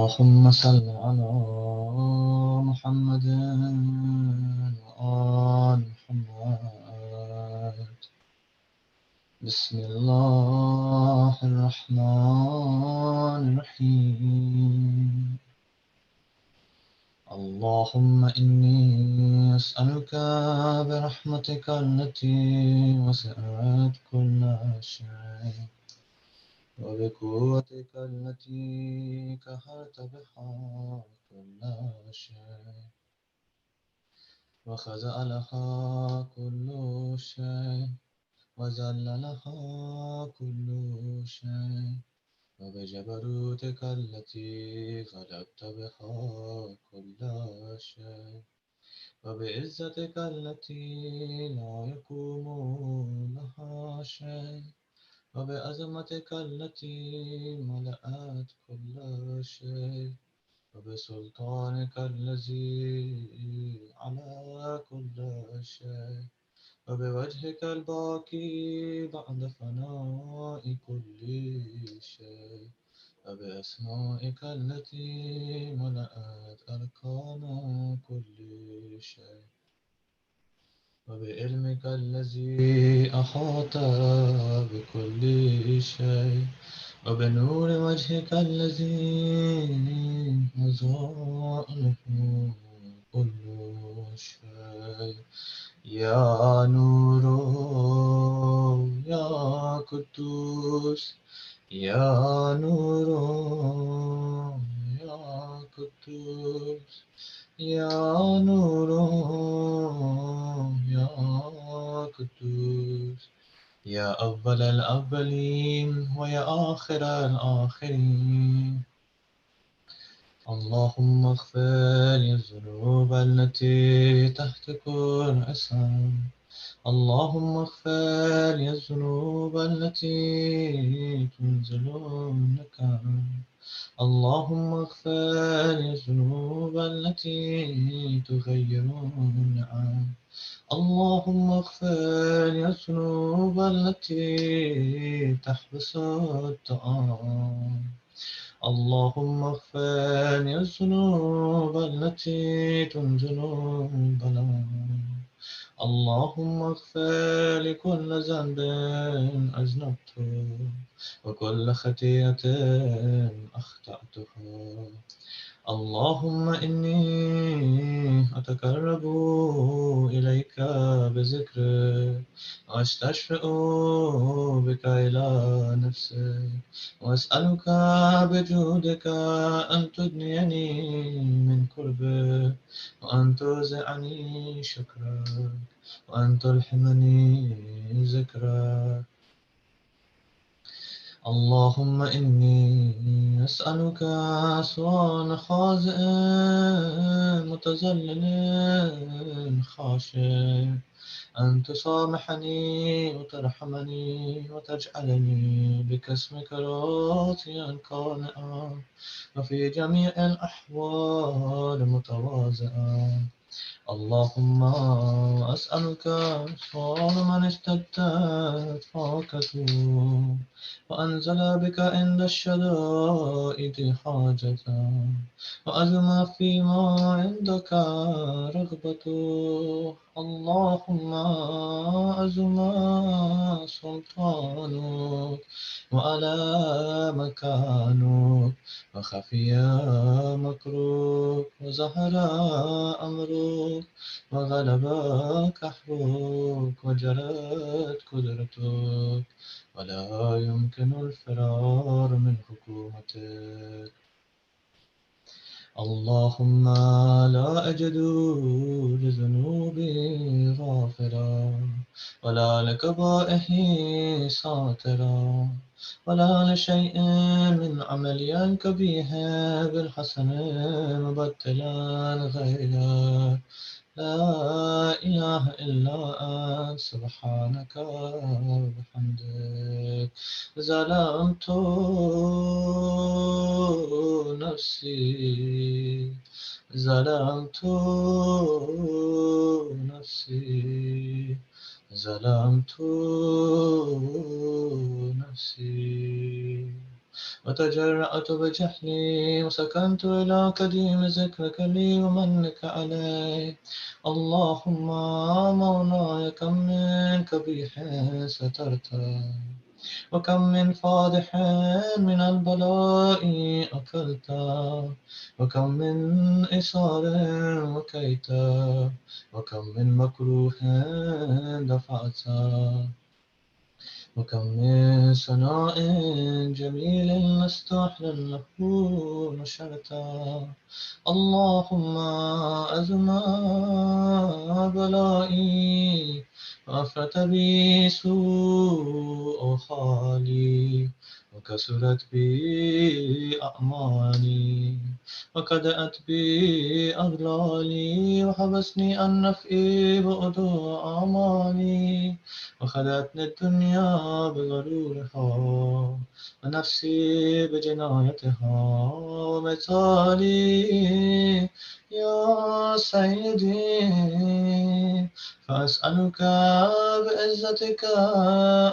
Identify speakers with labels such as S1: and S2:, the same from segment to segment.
S1: اللهم صل على محمد وآل محمد. بسم الله الرحمن الرحيم. اللهم إني أسألك برحمتك التي وسعت كل شيء وبقوتك التي قهرت بها كل شيء وخزأ لها كل شيء وذل لها كل شيء وبجبروتك التي غلبت بها كل شيء وبعزتك التي لا يقوم لها شيء وبعظمتك التي ملأت كل شيء وبسلطانك الذي على كل شيء وبوجهك الباقي بعد فناء كل شيء وبأسمائك التي ملأت أركان كل شيء وبعلمك الذي أحاط بكل شيء وبنور وجهك الذي أضاء له كل شيء يا نور يا قدوس يا نور يا قدوس يا نور يا قدوس يا أول الأولين ويا آخر الآخرين. اللهم اغفر لي الذنوب التي تهتك العصام. اللهم اغفر لي الذنوب التي تنزل النكام. اللهم اغفر لي الذنوب التي تغير النعم. اللهم اغفر لي الذنوب التي تحبس الطعام. اللهم اغفر لي الذنوب التي تنزل البلاء. اللهم اغفر لكل ذنب أذنبته وكل خطيئة أخطأتها. اللهم إني أتقرب إليك بذكرك وأستشفئ بك إلى نفسك وأسألك بجودك أن تدنيني من قربك وأن توزعني شكرك وأن تلحمني ذكرك. اللهم إني أسألك سؤال خاضع متذلل خاشع أن تسامحني وترحمني وتجعلني باسمك راضيا قانعا وفي جميع الأحوال متواضعا. اللهم أسألك سؤال من اشتدت فاقته وأنزل بك عند الشدائد حاجة وأزم فيما عندك رغبته. اللهم أزم سلطانك وعلى مكانك وخفي مكروك وظهر أمرك وغلب قهرك وجرت قدرتك ولا يمكن الفرار من حكومتك. اللهم لا أجد لذنوبي غافرا ولا لكبائحي ساترا ولا لشيء من عملي القبيح بالحسن مبتلا غيرك. لا إله إلا أنت سبحانك وبحمدك ظلمت نفسي ظلمت نفسي ظلمت نفسي وتجرأت بجهلي وسكنت إلى قديم ذكرك لي ومنك علي. اللهم مولاي كم من قبيح سترته، وكم من فاضح من البلاء أكلت، وكم من إصار وكيت، وكم من مكروه دفعت، وكم من ثناء جميل لست أحلى له نشرتا. اللهم أزم بلائي وأفرت بي سوء حالي، وكسرت بي أعمالي، وكدأت بي أغلالي، وحبسني عن نفعي بعد أعمالي، وخدعتني الدنيا بغرورها، ونفسي بجنايتها، ومثالي يا سيدي، فأسألك بعزتك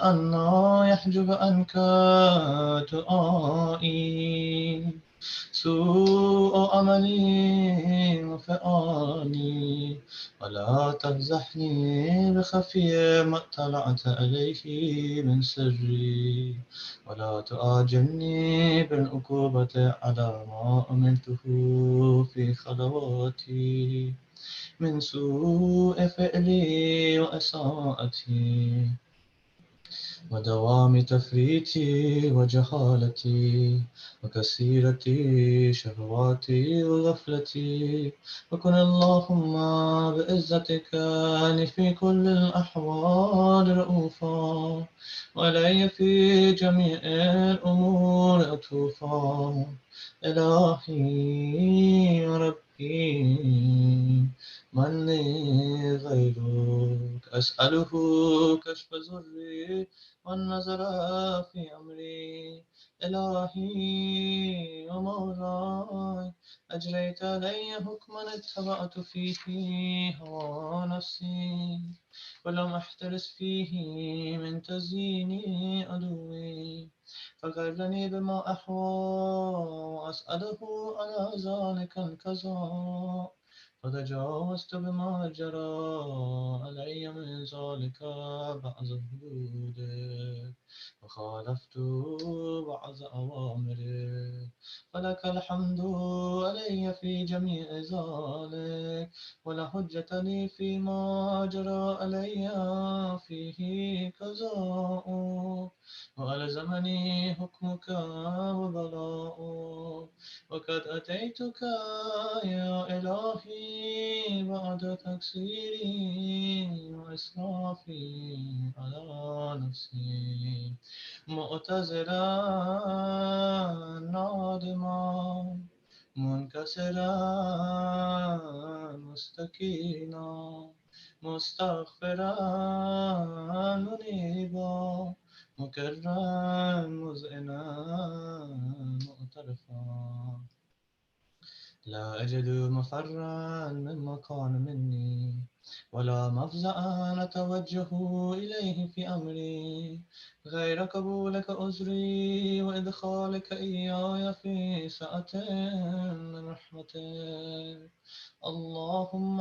S1: أن لا يحجب عنك دعائي سوء عملي وفعالي، ولا تفزحني بخفي ما اطلعت عليه من سري، ولا تؤاجلني بالعقوبة على ما عملته في خلواتي من سوء فعلي وإساءتي، ودوام تفريطي وجهالتي، وكثيرة شهواتي وغفلتي. وكن اللهم بعزتك لي في كل الأحوال رؤوفا، وإلي في جميع الأمور أتوفا. إلهي ربي، من لي غيرك أسأله كشف ضري والنظر في أمري. إلهي ومولاي، أجريت علي حكما اتبعت فيه هوى نفسي، ولم أحترس فيه من تزيين عدوي، فغرني بما أحوى وأسأله على ذلك القضاء، فتجاوزت بما جرى علي من ذلك بعض حدودك، وخالفت بعض أوامرك، فلك الحمد علي في جميع ذلك، ولا حجة لي فيما جرى علي فيه قضاؤك، وألزمني حكمك وبلاؤك. وقد أتيتك يا إلهي بعد تقصيري وإسرافي على نفسي، معتذرا نادما منكسرا مستكينا مستغفرا منيبا مكرا مذعنا مؤترفا. لا أجد مفرا مما كان مني، ولا مفزعا أتوجه إليه في أمري، غير قبولك عذري وإدخالك إياي في سعة من رحمتك. اللهم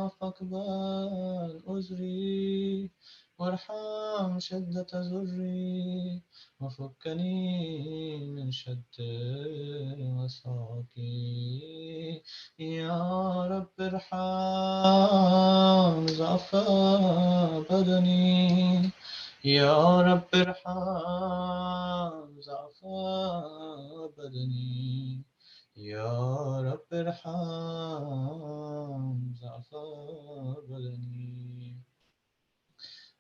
S1: فاقبل عذري وارحم شدة ضري، وفكني من شد وساقي. يا رب ارحم ضعف بدني، يا رب ارحم ضعف بدني، يا رب ارحم ضعف بدني،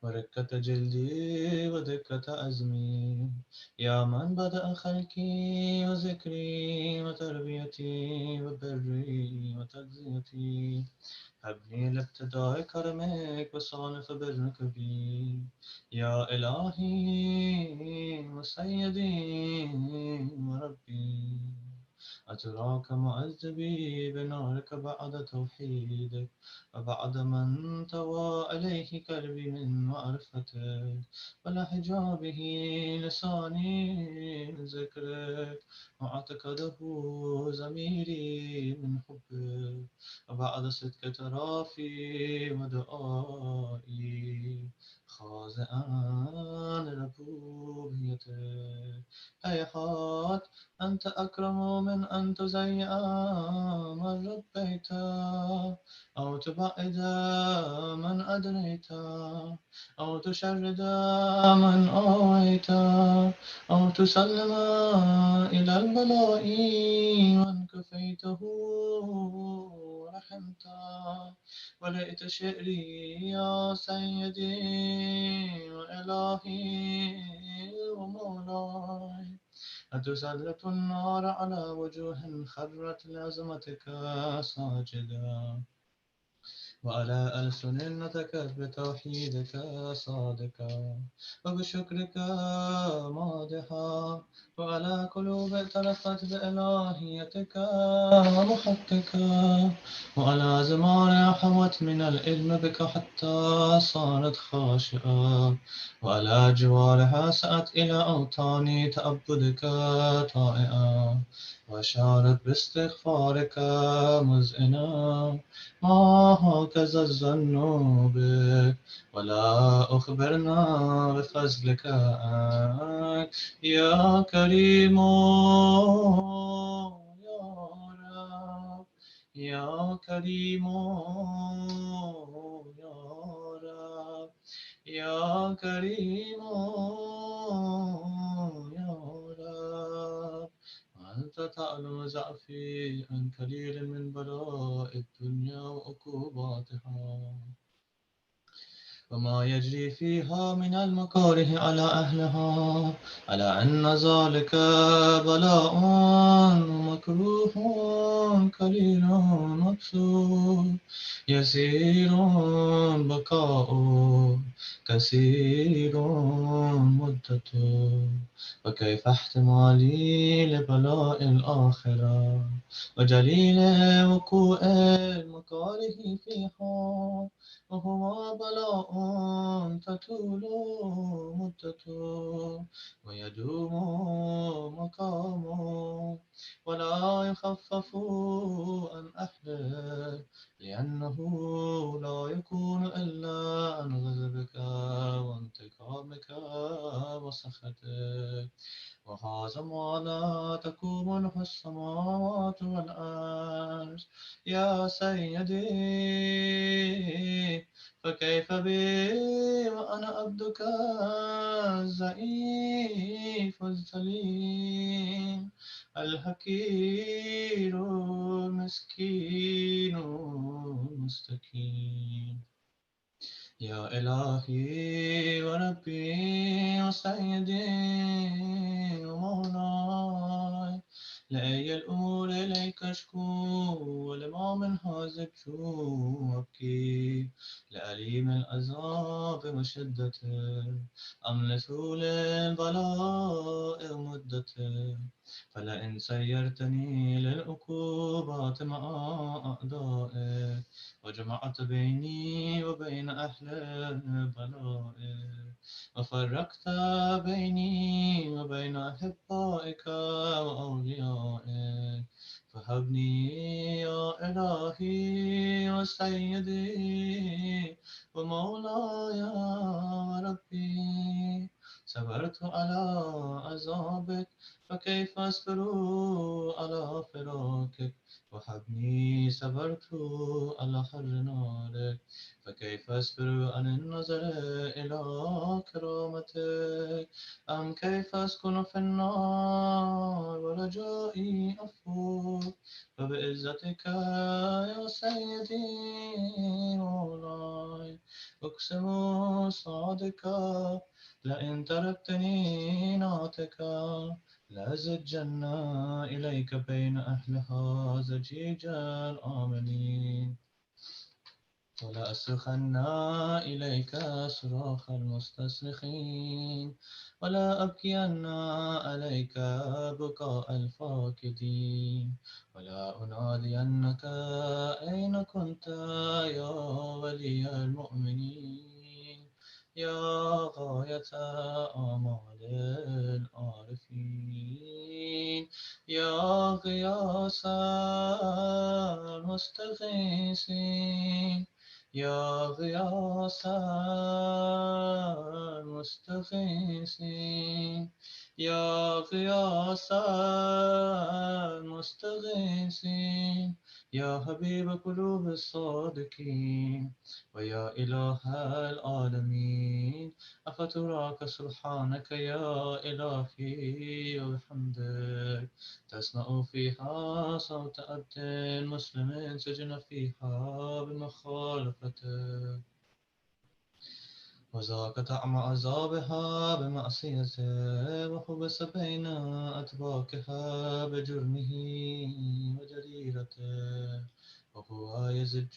S1: ورقة جلدي ودقة عزمي. يا من بدأ خلقي وذكري وتربيتي وبري وتغذيتي، هبني لابتداء كرمك وصانف برك بي. يا إلهي وسيدي وربي، أتراك معذبي بنارك بعد توحيدك، وبعد من توى عليه كربي من معرفتك، ولا حجابه لساني من ذكرك، واعتقده ضميري من حبك، وبعد صدق ترافي ودعائي خاضعا لربوبيتك. هيهات أنت أكرم من أن تزيع من ربيت، أو تبعد من أدنيت، أو تشرد من آويت، أو تسلم إلى البلاء من كفيته ورحمت. ولئت شعري يا سيدي وإلهي ومولاي، أتسلط النار على وجوه خرت لعظمتك ساجدا، وعلى ألسن نطقت بتوحيدك صادقا، وبشكرك مادحا، وعلى قلوب اعترفت بإلهيتك محققا، وعلى زمان حوت من العلم بك حتى صارت خاشعة، وعلى جوارها سأت إلى أوطان تأبدك طائعا، وأشارت باستغفارك مزئنا. ما هكذا الظن بك، ولا أخبرنا بفضلك عنك يا كريم يا رب، يا كريم يا رب، يا كريم يا رب. أنت تعلم ضعفي عن قليل من بلاء الدنيا وعقوباتها، وما يجري فيها من المكاره على أهلها، على أن ذلك بلاء ومكروه قليل مقصود، يسير بقاء كثير مدة. وكيف احتمالي لبلاء الآخرة وجليل وقوع المكاره فيها، وهو بلاء تطول مدته ويدوم مقامه، ولا يخفف عن أهله، لأنه لا يكون إلا عن غضبك وانتقامك وسخطك. وهذا ما لا تقوم له السماوات والأرض يا سيدي، فكيف بي وأنا عبدك الضعيف الذليل الحقير المسكين المستكين. يا إلهي وربي وسيدي ومولاي، لأي الأمور إليك أشكو، ولما من هذا الجوع أبكي، لأليم العذاب وشدته، أم لطول البلاء ومدته. فلئن سيرتني للعقوبات مع أعدائي، وجمعت بيني وبين أهل البلاء، وفرقت بيني وبين أحبائك وأوليائك، فهبني يا إلهي وسيدي ومولاي وربي. صبرت على عذابك، فكيف أصبر على فراقك، وحبني صبرت على حر نارك، فكيف أصبر عن النظر إلى كرامتك، أم كيف أسكن في النار ورجائي أفوق، فبعزتك يا سيدي مولاي أقسم صادقا، لئن تركتني نعتكا، لأزجن إليك بين أهلها زجيج الآمنين. ولا أصرخن إليك صراخ المستصرخين، ولا أبكين عليك بكاء الفاقدين، ولا أنادينك أين كنت يا ولي المؤمنين، يا غاية آمال العارفين، يا غياث المستغيثين، يا غياث المستغيثين، يا غياث المستغيثين، يا حبيب قلوب الصادقين، ويا إله العالمين، أفتراك سبحانك يا إلهي وبحمدك تسمع فيها صوت عبد مسلم سجن فيها بمخالفتك، وذاق طعم عذابها بمعصيته، وحبس بين أطباقها بجرمه وجريرته، وهو يزج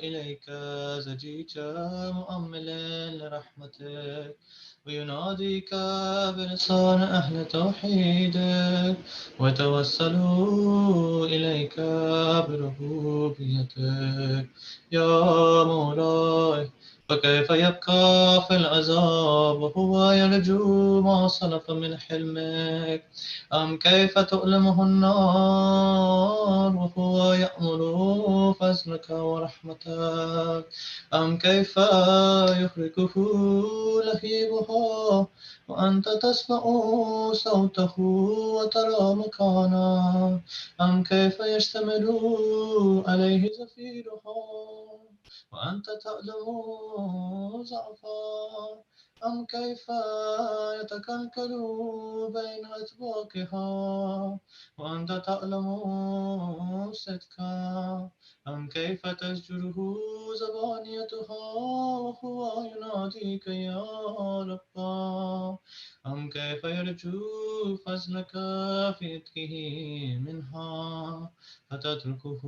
S1: إليك زجيجا مؤمل لرحمتك، ويناديك بلسان أهل توحيدك، وتوسلوا إليك بربوبيتك يا مولاي. فكيف يبقى في العذاب وهو يرجو ما سلف من حلمك؟ أم كيف تؤلمه النار وهو يأمل فضلك ورحمتك؟ أم كيف يحرقه لهيبها وأنت تسمع صوته وترى مكانه؟ أم كيف يشتمل عليه زفيرها وأنت تعلم ضعفا؟ أم كيف يتكلكل بين أطباقها وأنت تعلم صدقا؟ أم كيف تزجره زبانيتها وهو يناديك يا ربا؟ أم كيف يرجو فضلك في إتقه منها فتتركه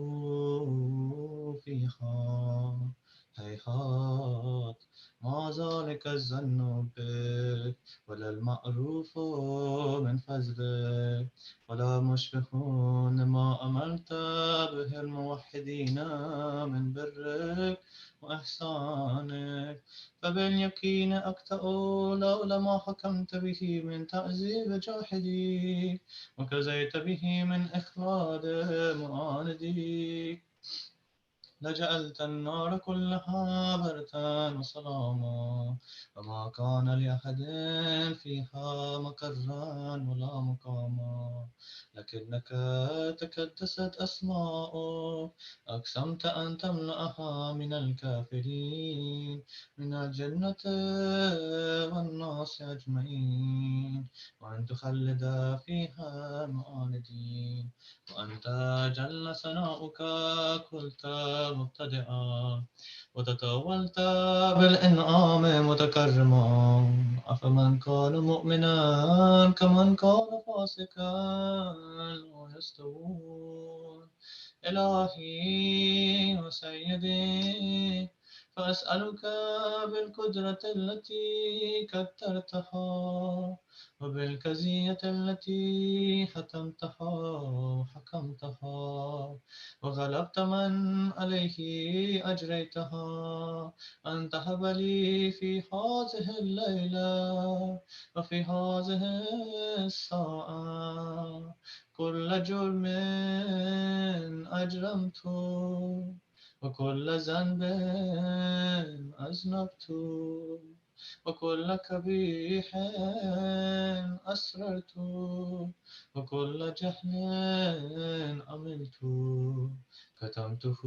S1: فيها؟ هيهات ما ذلك الظن بك، ولا المعروف من فضلك، ولا مشفق ما أمرت به الموحدين من برك وإحسانك. فباليقين أقطع لولا ما حكمت به من تعذيب جاحديك، وكزيت به من إخلاد معانديك، لجعلت النار كلها بردا وسلاما، وما كان لأحد فيها مقرا ولا مقاما. لكنك تكدست أسماؤك، أقسمت أن تملأها من الكافرين من الجنة والناس أجمعين، وأن تخلد فيها المعاندين. وأنت جل ثناؤك قلت مبتدئا، وتطاولت بالإنعام متكرما، أفمن كان مؤمنا كمن كان فاسقا لا يستوون. إلهي وسيدي، فأسألك بالقدرة التي كترتها وبالكزية التي حكمتها وغلبت من عليه أجريتها، أن تهب لي في هذه الليلة وفي هذه الساعة كل جرم أجرمته وكل ذنب أذنبت وكل قبيح أسررت وكل جهل عملت، كتمته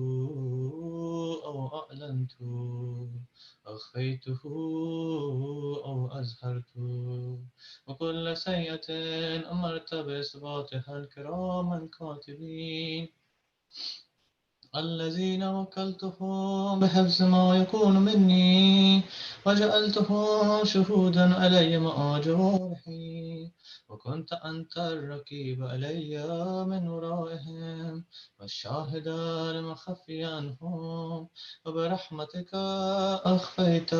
S1: أو أعلنت، أخفيته أو أظهرت، وكل سيئة أمرت بإثباتها الكرام الكاتبين الذين وكلتهم بحفظ ما يكون مني، وجعلتهم شهودا علي مع جوارحي، وكنت أنت الرقيب علي من ورائهم والشاهد لما خفي عنهم، وبرحمتك أخفيت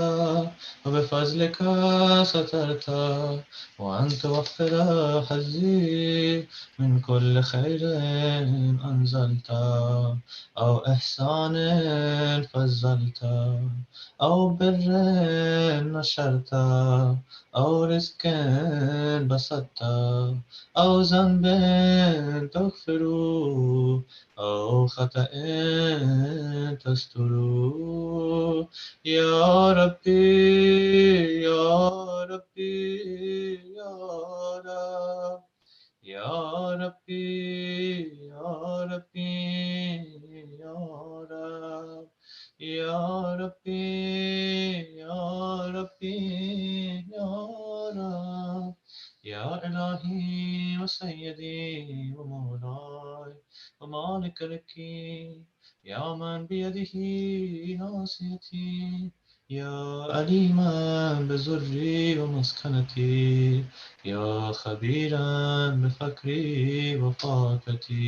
S1: وبفضلك سترت، وأن توفر حظي من كل خير أنزلت، أو إحسان فضلت، أو بر نشرت، أو رزق بسطت، أو ذنب تغفر، أو خطأ تستر. يا ربي يا ربي يا رب، يا ربي يا ربي يا رب، يا ربي يا ربي يا رب، يا إلهي وسيدي ومولاي ومالك ملكي، يا من بيده ناصيتي، يا أليما بزري ومسكنتي، يا خبيرا بفكري وفاقتي،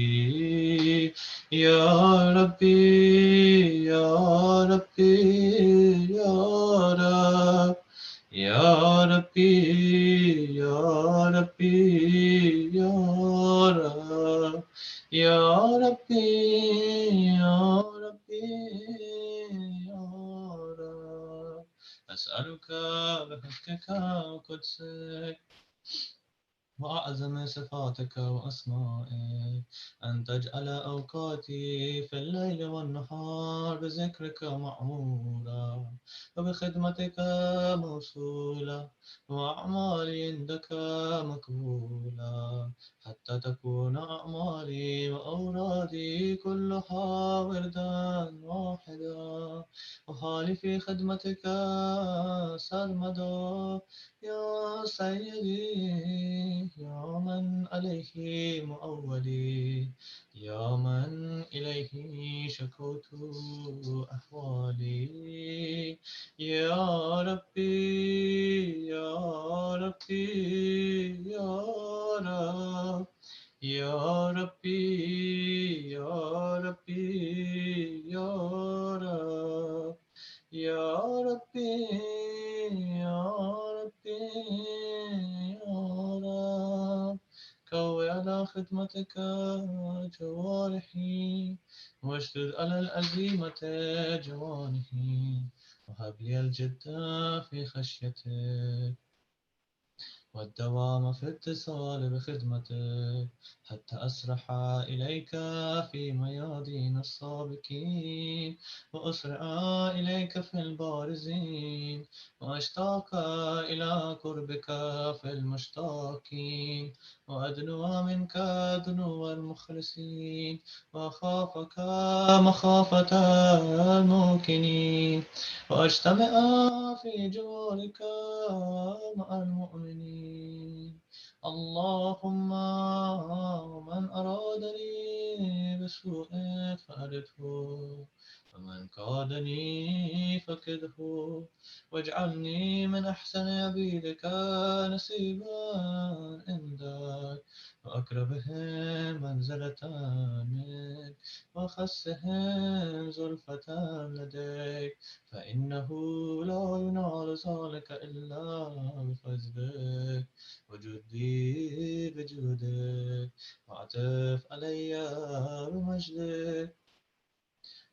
S1: يا ربي يا ربي يا رب، يا ربي يا ربي يا رب، يا ربي يا ربي يا رب. أسألك بحقك وقدسك وأعظم صفاتك وأسمائك أن تجعل أوقاتي في الليل والنهار بذكرك معمورة، وبخدمتك موصولة، وأعمالي عندك مقبولة، حتى تكون أعمالي وأورادي كلها وردا واحدا، وحالي في خدمتك سرمدا. يا سيدي يا من عليه مؤولي، يا من إليه شكوت أحوالي، يا ربي يا ربي يا رب، يا ربي يا ربي يا رب، يا ربي يا ربي يا رب. كوي على خدمتك جوارحي، واشدد على العزيمة جوانحي، وهب لي الجد في خشيتك والدوام في اتصال بخدمتك، حتى أسرح إليك في ميادين السابقين، وأسرع إليك في البارزين، وأشتاق إلى قربك في المشتاقين، وأدنو منك دنو المخلصين، وأخافك مخافة الموقنين، واجتمع في جوارك مع المؤمنين. اللهم من أرادني بسوء فأرده، ومن كادني فكده، واجعلني من أحسن عبيدك نصيبا عندك، وأقربهم منزلة منك، وخسهم زلفة لديك، فإنه لا ينال ذلك إلا بفضلك وجودي بجودك، وعطف علي بمجدك،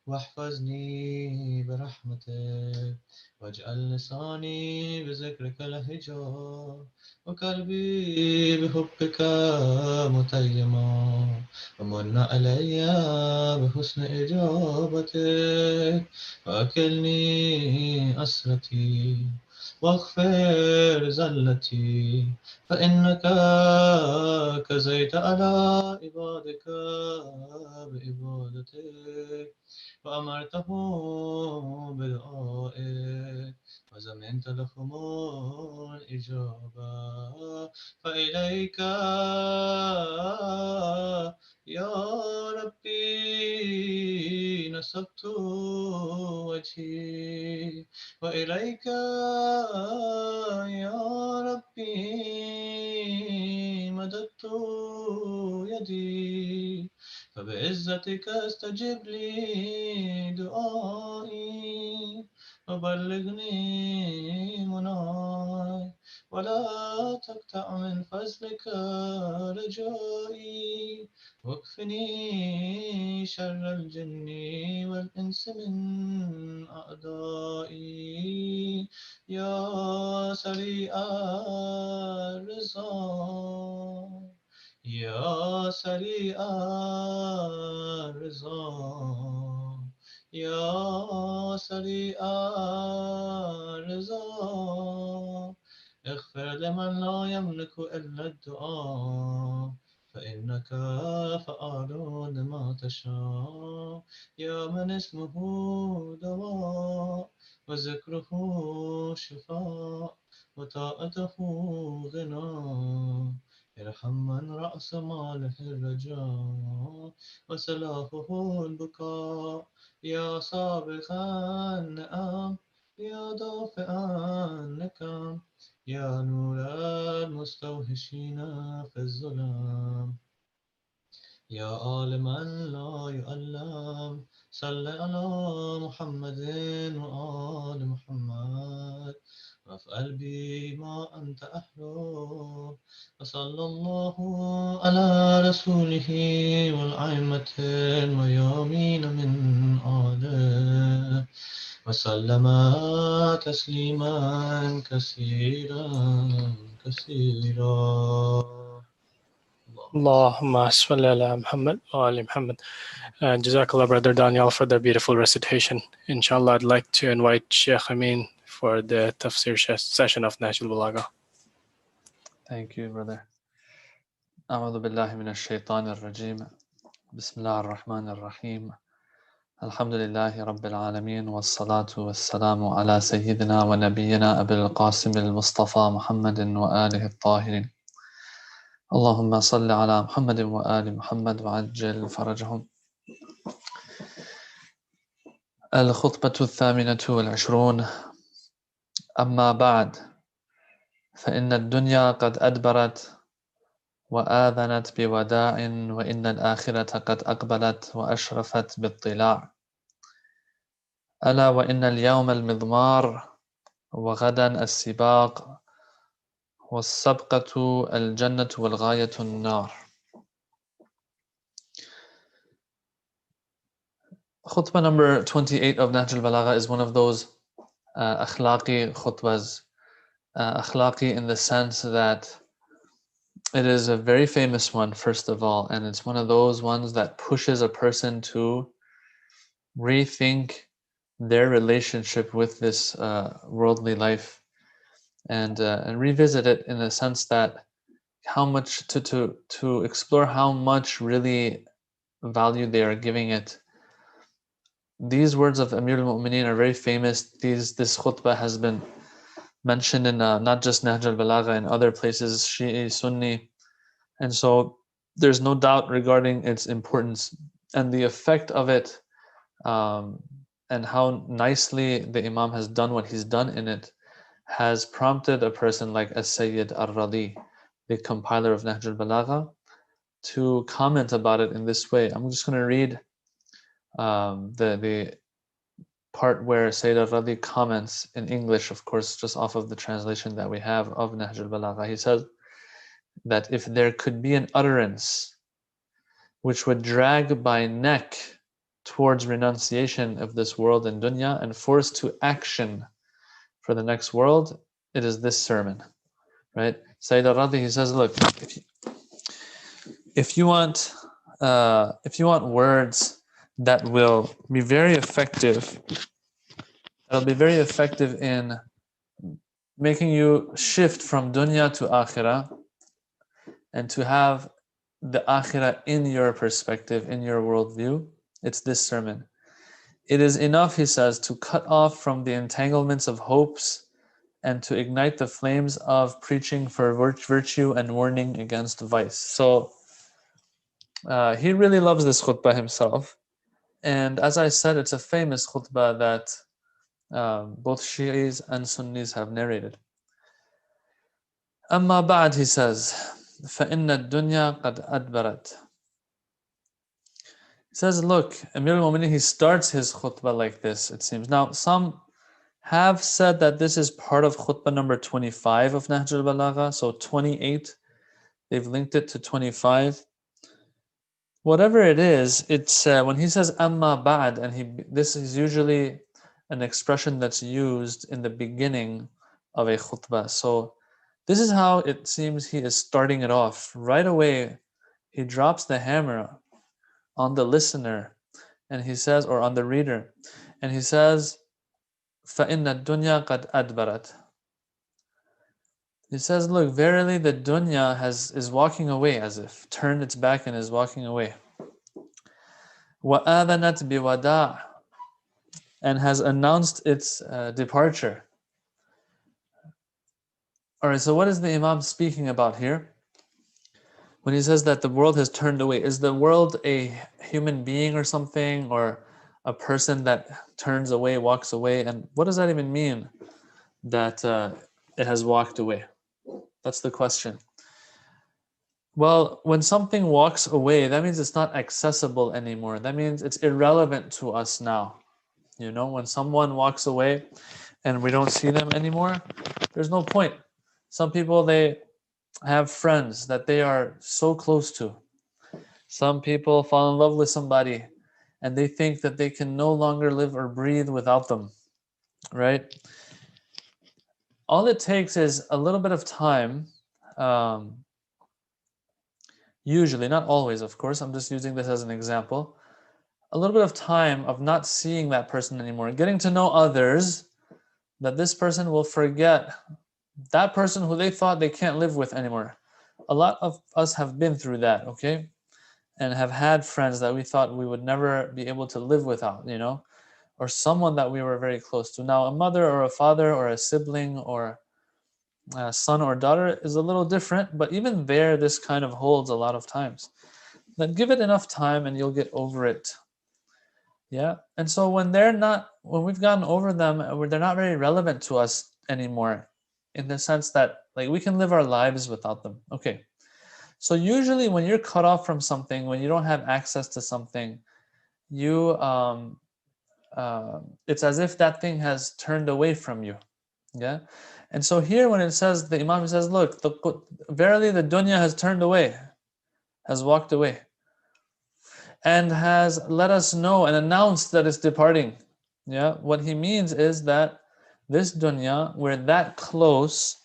S1: واحفظني برحمتك، واجعل لساني بذكرك لهجا، وقلبي بحبك متيما، ومن علي بحسن إجابتك، وأكلني أسرتي، واغفر زلتي، فإنك كزيت على عبادك بعبادتك، وأمرته بدعائك، وزمنت لهم الإجابة، فإليك يا ربي نسبت وجهي، وإليك يا ربي يدي فبعزتك استجب لي دعائي وبلغني مناي ولا تقطع من فضلك رجائي واكفني شر الجن والإنس من أعدائي يا سريع الرضا يا سريع الرضا يا سريع الرضا اغفر لمن لا يملك إلا الدعاء فإنك فعال لما تشاء يا من اسمه دواء وذكره شفاء وطاعته غنى ارحم من رأس ماله الرجاء وسلافه البكاء يا سابق النعم يا دافع النكم يا نور المستوحشين في الظلام يا عالما لا يعلم صل على محمد وآل محمد وافعل بي ما أنت أهله وصلى الله على رسوله والأئمة الميامين من آله وسلم تسليما كثيرا كثيرا
S2: Allahumma salli ala Muhammad wa ali Muhammad. Jazakallah, Brother Daniel, for the beautiful recitation. Inshallah, I'd like to invite Sheikh Amin for the tafsir session of Nahjul Balagha.
S3: Thank you, brother. أعوذ بالله من الشيطان الرجيم. بسم الله الرحمن الرحيم. الحمد لله رب العالمين والصلاة والسلام على سيدنا ونبينا أبي القاسم المصطفى محمد وآله الطاهرين. اللهم صل على محمد وآل محمد وعجل فرجهم. الخطبة 28. أما بعد فإن الدنيا قد أدبرت وآذنت بوداع وإن الآخرة قد أقبلت وأشرفت باطلاع. ألا وإن اليوم المضمار وغدا السباق والسبقة الجنة والغاية النار. Khutbah number 28 of Nahjul Balagha is one of those akhlaqi khutbahs. Akhlaqi in the sense that it is a very famous one, first of all, and it's one of those ones that pushes a person to rethink their relationship with this worldly life and revisit it in the sense that how much to explore how much really value they are giving it. These words of Amir al-Mu'mineen are very famous. This khutbah has been mentioned in not just Nahjul Balagha, in other places, Shi'i, Sunni, and so there's no doubt regarding its importance and the effect of it, and how nicely the Imam has done what he's done in it has prompted a person like As-Sayyid Ar-Radi, the compiler of Nahjul Balagha, to comment about it in this way. I'm just going to read the part where Sayyid Ar-Radi comments in English, of course, just off of the translation that we have of Nahjul Balagha. He says that if there could be an utterance which would drag by neck towards renunciation of this world and dunya and force to action for the next world, it is this sermon, right? Sayyid Ar-Radi, he says, look, if you want words that will be very effective, that'll be very effective in making you shift from dunya to akhirah and to have the akhirah in your perspective, in your worldview, it's this sermon. It is enough, he says, to cut off from the entanglements of hopes and to ignite the flames of preaching for virtue and warning against vice. So he really loves this khutbah himself. And as I said, it's a famous khutbah that both Shi'is and Sunnis have narrated. Amma ba'd, he says, فَإِنَّ الدُّنْيَا قَدْ أَدْبَرَتْ. He says, look, Amir al-Mu'minin, he starts his khutbah like this, it seems. Now, some have said that this is part of khutbah number 25 of Nahjul Balagha, so 28, they've linked it to 25. Whatever it is, it's when he says amma ba'd, and this is usually an expression that's used in the beginning of a khutbah. So this is how it seems he is starting it off. Right away, he drops the hammer on the listener, and he says, or on the reader, and he says, فَإِنَّ الدُّنْيَا قَدْ أَدْبَرَتْ. He says, look, verily the dunya is walking away, as if turned its back and is walking away. وَآذَنَتْ بِوَدَاعٍ, and has announced its departure. All right, so what is the Imam speaking about here? When he says that the world has turned away, is the world a human being or something, or a person that turns away, walks away? And what does that even mean, that it has walked away? That's the question. Well, when something walks away, that means it's not accessible anymore. That means it's irrelevant to us now. You know, when someone walks away and we don't see them anymore, there's no point. Some people, they have friends that they are so close to. Some people fall in love with somebody and they think that they can no longer live or breathe without them, right? All it takes is a little bit of time, usually, not always, of course, I'm just using this as an example, a little bit of time of not seeing that person anymore, getting to know others, that this person will forget that person who they thought they can't live with anymore. A lot of us have been through that, okay? And have had friends that we thought we would never be able to live without, you know? Or someone that we were very close to. Now, a mother or a father or a sibling or a son or daughter is a little different, but even there, this kind of holds a lot of times. Then give it enough time and you'll get over it. Yeah. And so when we've gotten over them, they're not very relevant to us anymore, in the sense that, like, we can live our lives without them. Okay. So usually when you're cut off from something, when you don't have access to something, it's as if that thing has turned away from you. Yeah. And so here when it says, the Imam says, look, verily the dunya has turned away, has walked away, and has let us know and announced that it's departing. Yeah, what he means is that this dunya, we're that close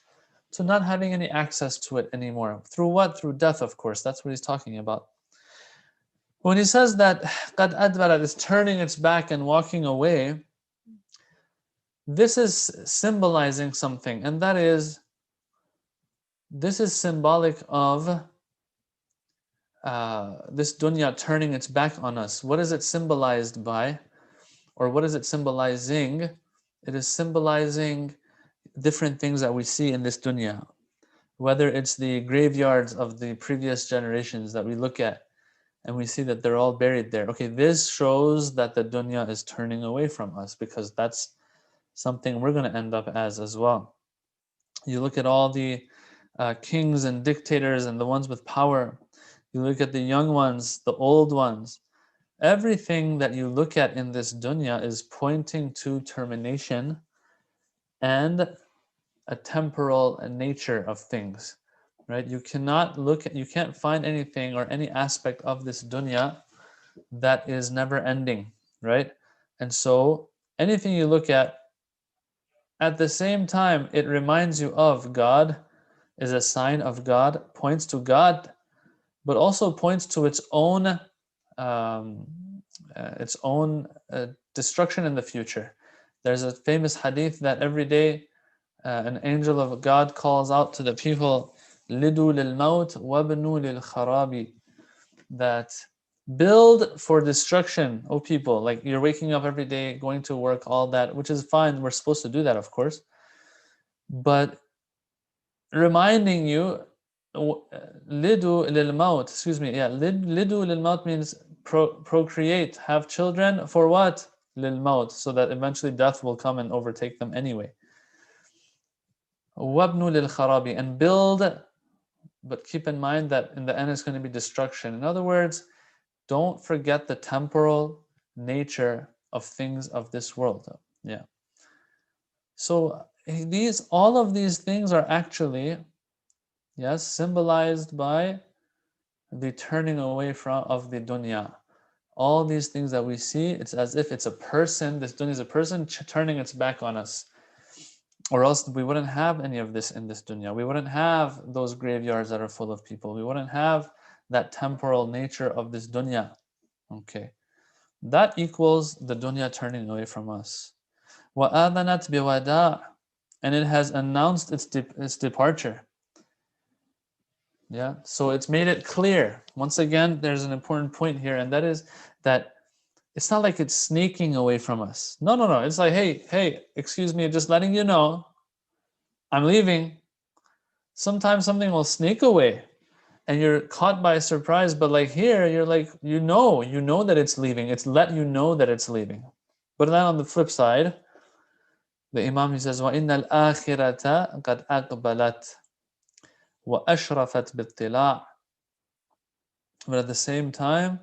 S3: to not having any access to it anymore. Through what? Through death, of course. That's what he's talking about. When he says that قَدْ أَدْبَرَتْ is turning its back and walking away, this is symbolizing something, and that is, this is symbolic of this dunya turning its back on us. What is it symbolized by? Or what is it symbolizing? It is symbolizing different things that we see in this dunya. Whether it's the graveyards of the previous generations that we look at and we see that they're all buried there. Okay, this shows that the dunya is turning away from us, because that's something we're going to end up as well. You look at all the kings and dictators and the ones with power. You look at the young ones, the old ones. Everything that you look at in this dunya is pointing to termination and a temporal nature of things, right? You can't find anything or any aspect of this dunya that is never ending, right? And so anything you look at the same time, it reminds you of God, is a sign of God, points to God, but also points to um, its own destruction in the future. There's a famous hadith that every day an angel of God calls out to the people, "Lidu lil maut wabnu lil kharabi," that build for destruction, O people. Like, you're waking up every day, going to work, all that, which is fine. We're supposed to do that, of course. But reminding you, lidu lil maut, excuse me, yeah, lidu lil maut means procreate, have children, for what? Lil maut, so that eventually death will come and overtake them anyway. Wabnu lil kharabi, and build but keep in mind that in the end it's going to be destruction. In other words, don't forget the temporal nature of things of this world. Yeah. So all of these things are actually, yes, symbolized by the turning away from of the dunya. All these things that we see, it's as if it's a person. This dunya is a person turning its back on us, or else we wouldn't have any of this in this dunya. We wouldn't have those graveyards that are full of people. We wouldn't have that temporal nature of this dunya. Okay, that equals the dunya turning away from us. وَآذَنَتْ بِوَدَاعٍ, and it has announced its departure. Yeah, so it's made it clear. Once again, there's an important point here, and that is that it's not like it's sneaking away from us. No, no, no. It's like, hey, excuse me, just letting you know, I'm leaving. Sometimes something will sneak away and you're caught by surprise, but like here, you're like, you know that it's leaving. It's let you know that it's leaving. But then on the flip side, the Imam, he says, وَإِنَّ الْآخِرَةَ قَدْ أَقْبَلَتْ وَأَشْرَفَتْ بِالطِّلَاعِ. But at the same time,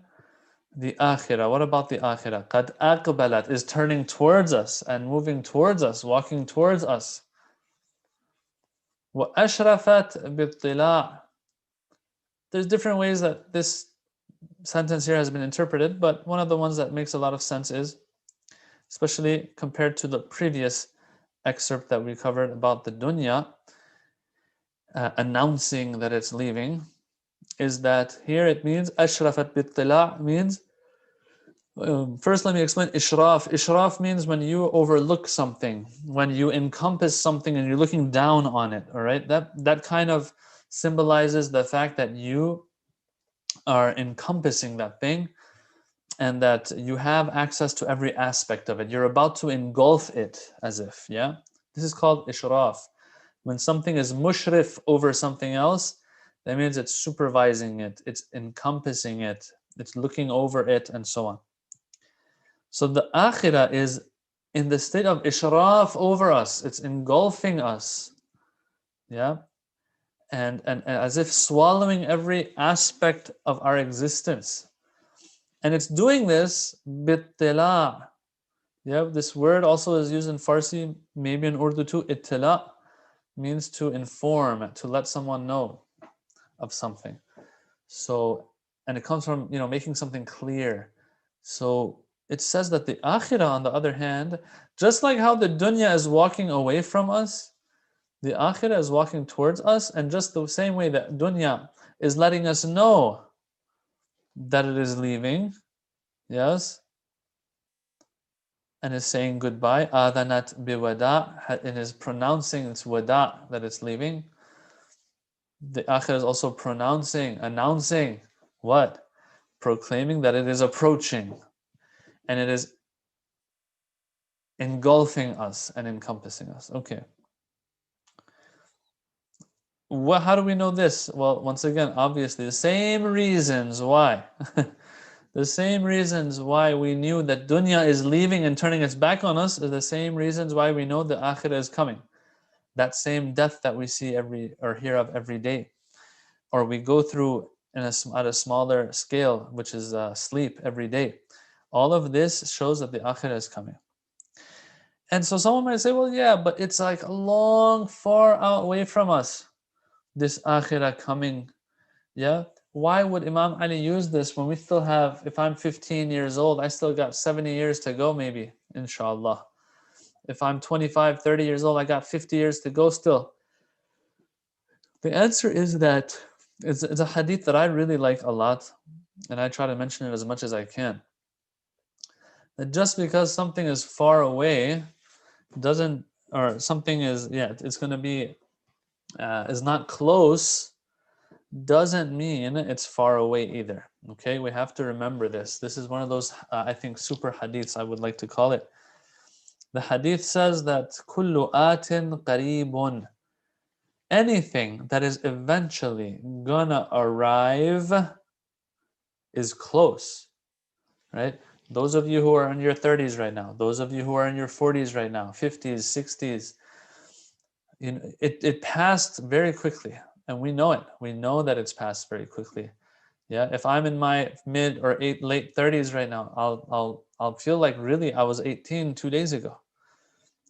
S3: the akhirah, what about the akhirah? قَدْ أَقْبَلَتْ is turning towards us and moving towards us, walking towards us. وَأَشْرَفَتْ بِالطِّلَاعِ. There's different ways that this sentence here has been interpreted, but one of the ones that makes a lot of sense is, especially compared to the previous excerpt that we covered about the dunya, announcing that it's leaving, is that here it means ashrafat bittila means, first let me explain ishraf. Ishraf means when you overlook something, when you encompass something and you're looking down on it, all right? That kind of symbolizes the fact that you are encompassing that thing and that you have access to every aspect of it. You're about to engulf it as if, yeah? This is called ishraf. When something is mushrif over something else, that means it's supervising it, it's encompassing it, it's looking over it, and so on. So the akhirah is in the state of ishraf over us, it's engulfing us, yeah? And as if swallowing every aspect of our existence. And it's doing this bittila. Yeah, this word also is used in Farsi, maybe in Urdu too. Ittila means to inform, to let someone know of something. So, and it comes from, making something clear. So it says that the akhirah, on the other hand, just like how the dunya is walking away from us, the akhirah is walking towards us, and just the same way that dunya is letting us know that it is leaving, yes, and is saying goodbye. Adhanat biwada, it is pronouncing its wada, that it's leaving. The akhirah is also announcing what? Proclaiming that it is approaching, and it is engulfing us and encompassing us. Okay. How do we know this? Well, once again, obviously, the same reasons why. The same reasons why we knew that dunya is leaving and turning its back on us are the same reasons why we know the akhirah is coming. That same death that we see or hear of every day, or we go through at a smaller scale, which is sleep every day. All of this shows that the akhirah is coming. And so someone might say, well, yeah, but it's like a long, far out away from us, this akhirah coming. Yeah. Why would Imam Ali use this when we still have, if I'm 15 years old, I still got 70 years to go, maybe, inshallah. If I'm 25, 30 years old, I got 50 years to go still. The answer is that it's a hadith that I really like a lot, and I try to mention it as much as I can. That just because something is far away doesn't, or something is, it's going to be, is not close, doesn't mean it's far away either. Okay, we have to remember this. This is one of those, I think, super hadiths, I would like to call it. The hadith says that kullu atin qareebun, anything that is eventually gonna arrive is close, right? Those of you who are in your 30s right now, those of you who are in your 40s right now, 50s, 60s, it passed very quickly. And we know it. We know that it's passed very quickly. Yeah, if I'm in my mid or late 30s right now, I'll feel like really I was 18 2 days ago.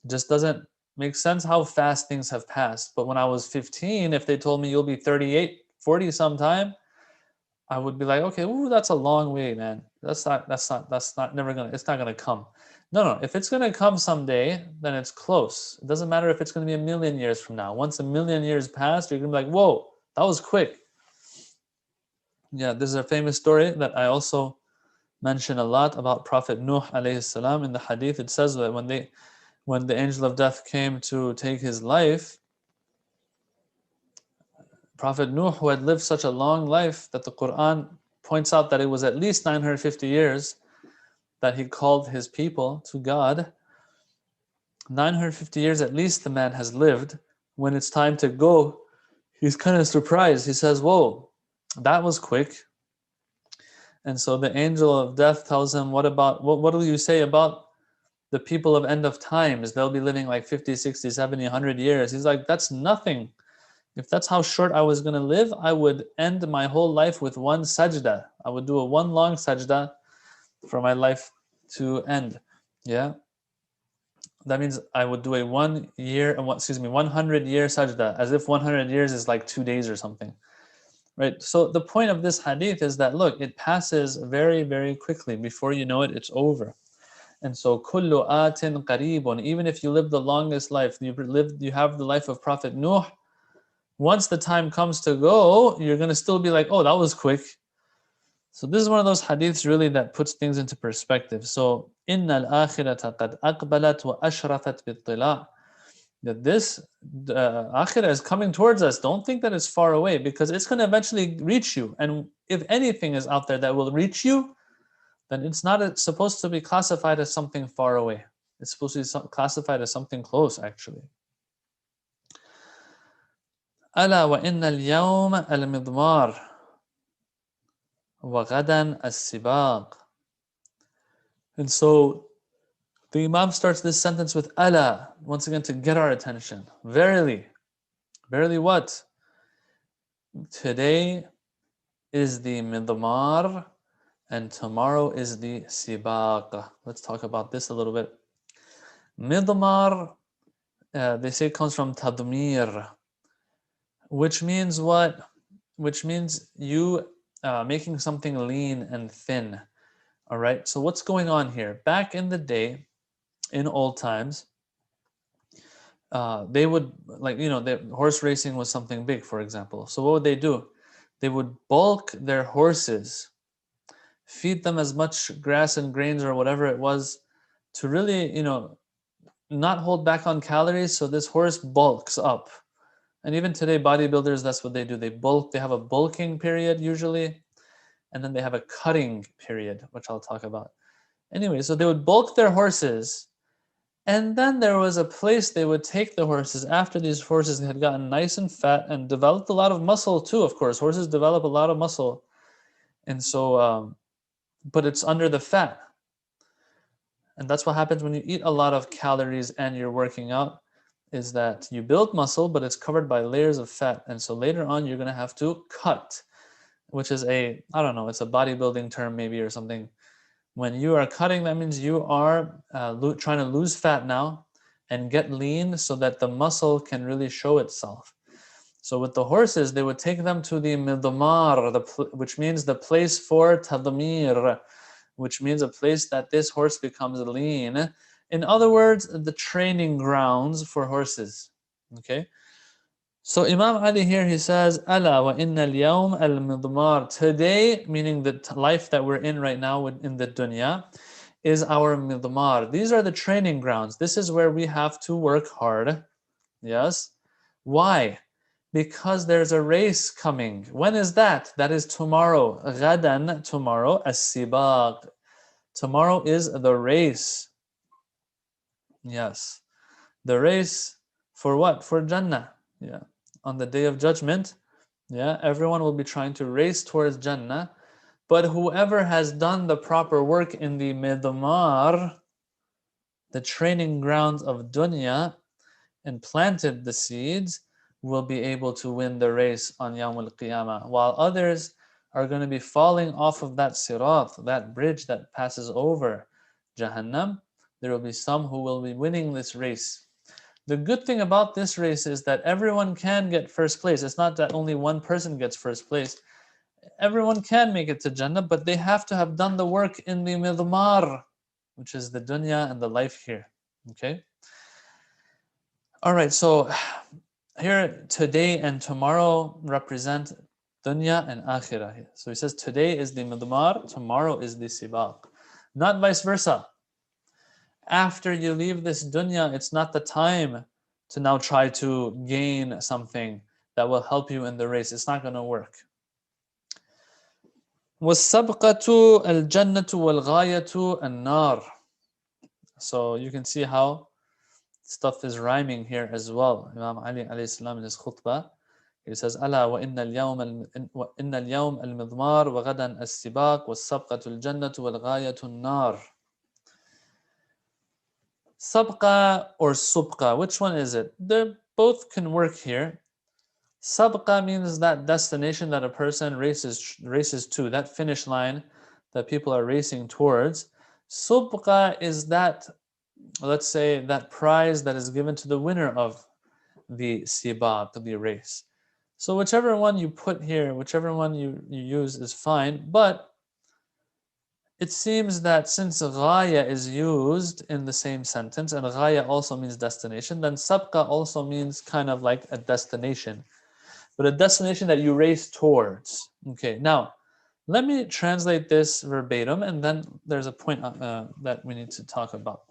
S3: It just doesn't make sense how fast things have passed. But when I was 15, if they told me you'll be 38, 40 sometime, I would be like, okay, ooh, that's a long way, man. That's not never gonna, it's not gonna come. No, if it's gonna come someday, then it's close. It doesn't matter if it's gonna be a million years from now. Once a million years pass, you're gonna be like, whoa, that was quick. Yeah, this is a famous story that I also mention a lot about Prophet Nuh alayhi salam. In the hadith, it says that when the angel of death came to take his life, Prophet Nuh, who had lived such a long life that the Quran points out that it was at least 950 years that he called his people to God. 950 years at least the man has lived. When it's time to go, he's kind of surprised. He says, whoa, that was quick. And so the angel of death tells him, what do you say about the people of end of times? They'll be living like 50, 60, 70, 100 years. He's like, that's nothing. If that's how short I was going to live, I would end my whole life with one sajda. I would do a one long sajda for my life to end. Yeah. That means I would do a 100-year sajda, as if 100 years is like 2 days or something. Right? So the point of this hadith is that, look, it passes very, very quickly. Before you know it, it's over. And so, kullu atin qaribun, even if you live the longest life, you have the life of Prophet Nuh, once the time comes to go, you're going to still be like, oh, that was quick. So this is one of those hadiths really that puts things into perspective. So, إِنَّ الْآخِرَةَ قَدْ أَقْبَلَتْ وَأَشْرَفَتْ بِالطِّلَاعِ, that this akhirah is coming towards us. Don't think that it's far away, because it's going to eventually reach you. And if anything is out there that will reach you, then it's not supposed to be classified as something far away. It's supposed to be classified as something close, actually. ألا وإن اليوم المضمار وغدا السباق. And so the Imam starts this sentence with ala, once again to get our attention. Verily, verily what? Today is the midmar and tomorrow is the sibaq. Let's talk about this a little bit. Midmar, they say, comes from tadmir, which means what? Which means you making something lean and thin. All right, so what's going on here? Back in the day, in old times, they would, like, horse racing was something big, for example. So what would they do? They would bulk their horses, feed them as much grass and grains or whatever it was, to really, not hold back on calories, so this horse bulks up. And even today, bodybuilders, that's what they do. They have a bulking period usually, and then they have a cutting period, which I'll talk about. Anyway, so they would bulk their horses, and then there was a place they would take the horses after these horses had gotten nice and fat and developed a lot of muscle too, of course. Horses develop a lot of muscle. And so, but it's under the fat. And that's what happens when you eat a lot of calories and you're working out, is that you build muscle, but it's covered by layers of fat. And so later on, you're going to have to cut, which is I don't know, it's a bodybuilding term maybe or something. When you are cutting, that means you are trying to lose fat now and get lean so that the muscle can really show itself. So with the horses, they would take them to the midmar, which means the place for tadmir, which means a place that this horse becomes lean. In other words, the training grounds for horses. Okay? So Imam Ali here, he says, Ala wa inna al-yawm al-midmar. Today, meaning the life that we're in right now in the dunya, is our midmar. These are the training grounds. This is where we have to work hard. Yes? Why? Because there's a race coming. When is that? That is tomorrow. Ghadan, tomorrow. As-sibaq. Tomorrow is the race. Yes. The race for what? For Jannah. Yeah. On the day of judgment, yeah, everyone will be trying to race towards Jannah. But whoever has done the proper work in the midmar, the training grounds of dunya, and planted the seeds, will be able to win the race on Yawm al-Qiyamah, while others are going to be falling off of that sirat, that bridge that passes over Jahannam. There will be some who will be winning this race. The good thing about this race is that everyone can get first place. It's not that only one person gets first place. Everyone can make it to Jannah, but they have to have done the work in the midmar, which is the dunya and the life here. Okay? All right, so here today and tomorrow represent dunya and akhirah. So he says today is the midmar, tomorrow is the sibaq. Not vice versa. After you leave this dunya, it's not the time to now try to gain something that will help you in the race. It's not going to work. وَالسَّبْقَةُ الْجَنَّةُ وَالْغَايَةُ النَّارِ. So you can see how stuff is rhyming here as well. Imam Ali alayhi salam in his khutbah, he says, ألا وإن اليوم المضمار وغدا السباق والسبقة الجنة والغاية النار. Sabqa or subqa, which one is it? They both can work here. Sabqa means that destination that a person races to, that finish line that people are racing towards. Subqa is that, let's say, that prize that is given to the winner of the sibaq, the race. So whichever one you put here, whichever one you use is fine, but it seems that since ghaya is used in the same sentence, and ghaya also means destination, then sabqa also means kind of like a destination, but a destination that you race towards. Okay, now let me translate this verbatim, and then there's a point that we need to talk about.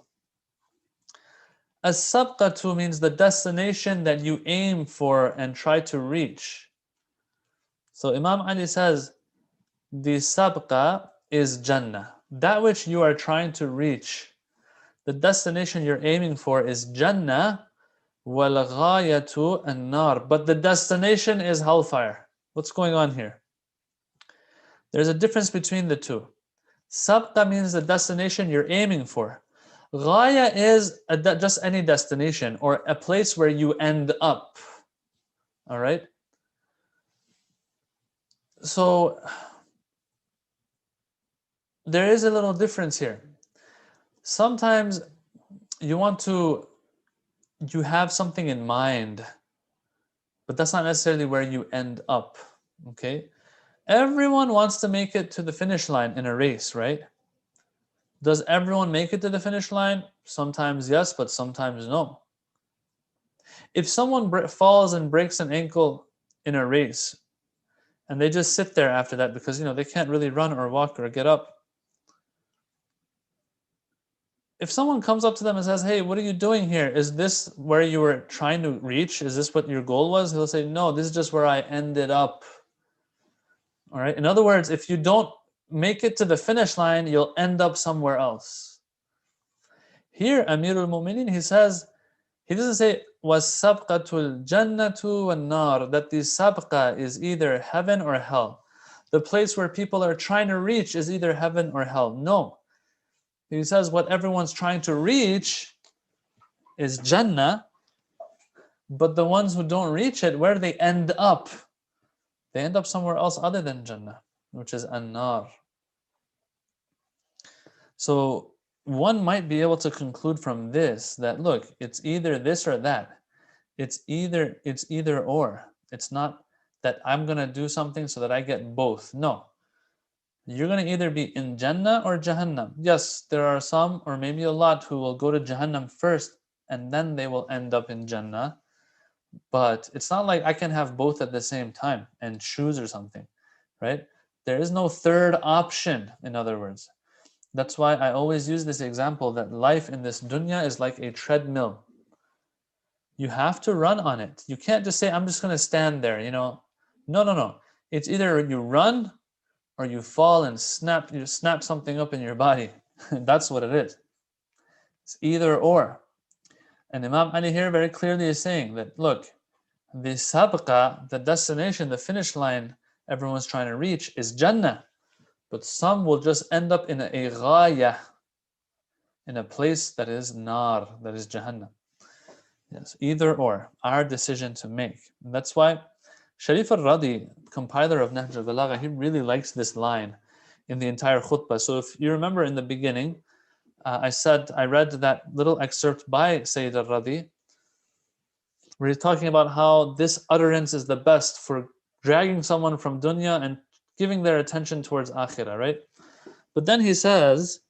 S3: As-sabqatu means the destination that you aim for and try to reach. So Imam Ali says, the sabqa is Jannah. That which you are trying to reach, the destination you're aiming for is Jannah, wal ghayatu an-nar. But the destination is hellfire. What's going on here? There's a difference between the two. Sabqa means the destination you're aiming for. Ghaya is just any destination or a place where you end up. All right? So there is a little difference here. Sometimes you have something in mind, but that's not necessarily where you end up. Okay? Everyone wants to make it to the finish line in a race, right? Does everyone make it to the finish line? Sometimes yes, but sometimes no. If someone falls and breaks an ankle in a race, and they just sit there after that because they can't really run or walk or get up. If someone comes up to them and says, "Hey, what are you doing here? Is this where you were trying to reach? Is this what your goal was?" He'll say, "No, this is just where I ended up." All right. In other words, if you don't make it to the finish line, you'll end up somewhere else. Here, Amirul Mu'minin, he doesn't say was sabqatul jannatu wan nar, that the sabqa is either heaven or hell. The place where people are trying to reach is either heaven or hell. No. He says what everyone's trying to reach is Jannah, but the ones who don't reach it, where they end up? They end up somewhere else other than Jannah, which is An-Nar. So one might be able to conclude from this that, look, it's either this or that. It's either or. It's not that I'm going to do something so that I get both. No. You're going to either be in Jannah or Jahannam. Yes, there are some or maybe a lot who will go to Jahannam first and then they will end up in Jannah. But it's not like I can have both at the same time and choose or something, right? There is no third option, in other words. That's why I always use this example that life in this dunya is like a treadmill. You have to run on it. You can't just say, I'm just going to stand there, No. It's either you run or you fall and you snap something up in your body. That's what it is. It's either or. And Imam Ali here very clearly is saying that, look, the sabqa, the destination, the finish line everyone's trying to reach is Jannah. But some will just end up in a ghaya, in a place that is nar, that is Jahannam. Yes, either or, our decision to make. And that's why Sharif al-Radi, compiler of Nahjul Balagha, he really likes this line in the entire khutbah. So if you remember in the beginning, I read that little excerpt by Sayyid al-Radi, where he's talking about how this utterance is the best for dragging someone from dunya and giving their attention towards akhirah, right? But then he says,